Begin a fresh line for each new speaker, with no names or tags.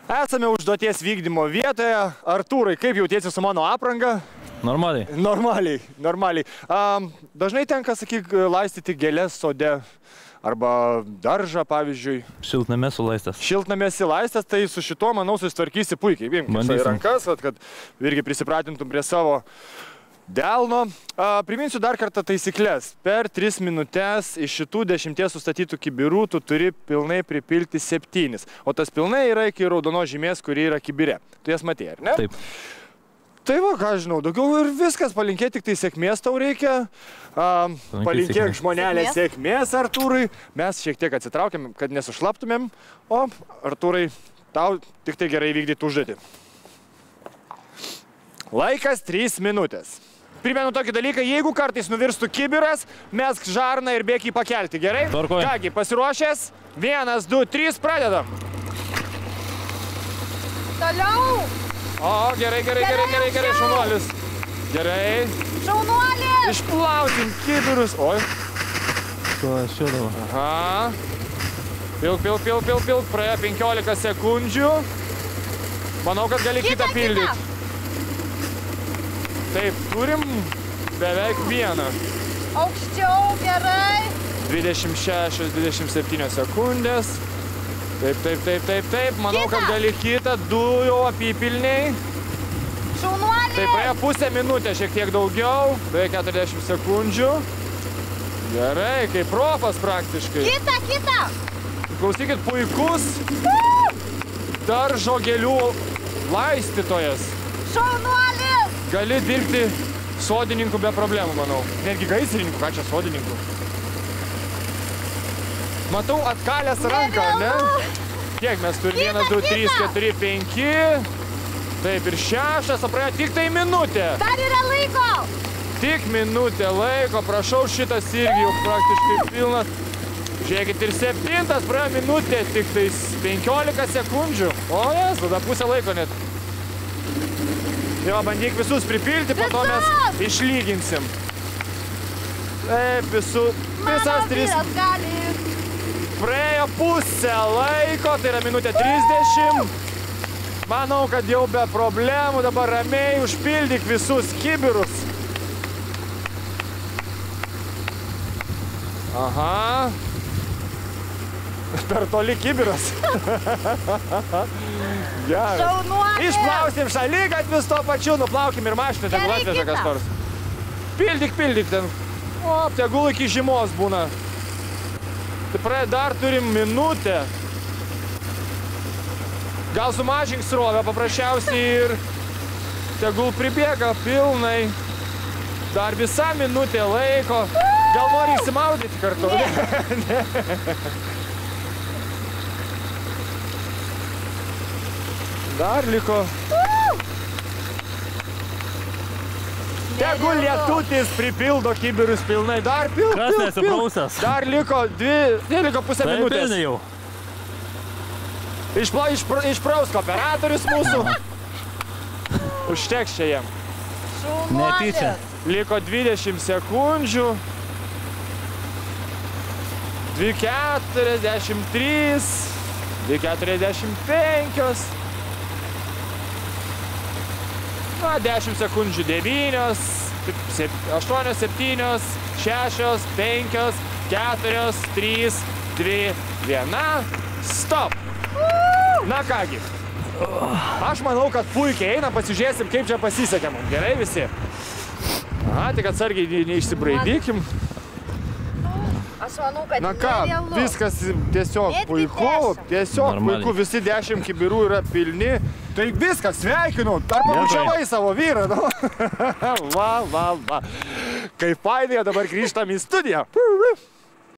Esame užduoties vykdymo vietoje. Artūrai, kaip jautiesi su mano apranga?
Normaliai.
Normaliai. Dažnai tenka, sakyk, laistyti gėlės sode arba daržą, pavyzdžiui.
Šiltname sulaistas.
Šiltname sulaistas, tai su šituo, manau, susitvarkysi puikiai. Imk į rankas, kad irgi prisipratintum prie savo delno. Priminsiu dar kartą taisyklės. Per 3 minutės iš šitų 10 sustatytų kibirų tu turi pilnai pripilti 7. O tas pilnai yra iki raudonos žymės, kuri yra kibire. Tu jas matėjai, ar ne?
Taip.
Tai va, ką žinau, daugiau ir viskas. Palinkėti tik tai sėkmės tau reikia. Palinkėk žmonelė sėkmės, Artūrai. Mes šiek tiek atsitraukiam, kad nesušlaptumėm. O, Artūrai, tau tik tai gerai vykdyti užduotį. Laikas 3 minutės. Primenu tokį dalyką, jeigu kartais nuvirstų kibiras, mesk žarną ir bėk jį pakelti, gerai?
Tvarkoj.
Kągi, pasiruošęs? 1, 2, 3, pradedam.
Toliau.
O, gerai, šaunuolis. Gerai.
Šaunuolis.
Išplausim kibirus. Oi. Aha. Pilk. Praėjo 15 sekundžių. Manau, kad gali kitą pildyti. Taip, turim beveik 1.
Aukščiau, gerai.
26-27 sekundės. Taip. Manau, kad gali kitą, 2 jau apypilniai.
Šaunuolį.
Taip, praėjo pusę minutę, šiek tiek daugiau. Beveik 40 sekundžių. Gerai, kaip profas praktiškai.
Kita.
Klausykit, puikus daržo gėlių laistytojas.
Šaunuolis.
Gali dirbti sodininkų be problemų, manau. Netgi gaisrininkų, ką čia sodininkų. Matau atkalęs ranką, ne? Kiek mes turime? 1, 2, 3, 4, 5. Taip, ir 6, o praėjo tik tai minutė.
Dar yra laiko.
Tik minutė laiko, prašau, šitas irgi jau praktiškai pilnas. Žiūrėkit, ir 7, praėjo minutė, tik tai 15 sekundžių. O, jas, tada pusę laiko net. Jo, bandyk visus pripilti, po to mes išlyginsim. Taip, visas 3. Praėjo pusę laiko, tai yra minutė 30. Manau, kad jau be problemų, dabar ramiai užpildyk visus kibirus. Aha. Per toli kibiras. Gerai.
Šaunuolį.
Išplausim šaligatvius tuo pačiu, nuplaukim ir mašiną, tegul atveža kas nors. Pildyk ten. O, tegul iki žymos būna. Tai dar turim minutę. Gal sumažink srovę paprasčiausiai ir tegul pribėga pilnai. Dar visa minutė laiko. Gal nori įsimaudyti kartu? Ne. Dar liko. Tegul lietutis pripildo kibirus pilnai. Dar pil.
Kas nesiprausęs?
Dar liko pusę minutės.
Pilnai jau.
Išprausk operatorius mūsų. Užteks čia jiem.
Netyčia.
Liko 20 sekundžių. 2:43. 2:45. 10 sekundžių 9, 8, 7, 6, 5, 4, 3, 2, 1. Stop! Na kągi. Aš manau, kad puikiai eina, pasižiūrėsim, kaip čia pasisekė mums. Gerai visi? Aha, tik atsargiai neišsibraidykim.
Aš manau, kad
na ką, viskas tiesiog puiku, visi 10 kibirų yra pilni. Tai viskas, sveikinu, ar pabučiavai savo vyrą, nu? Va. Kaip fainai, dabar grįžtam į studiją.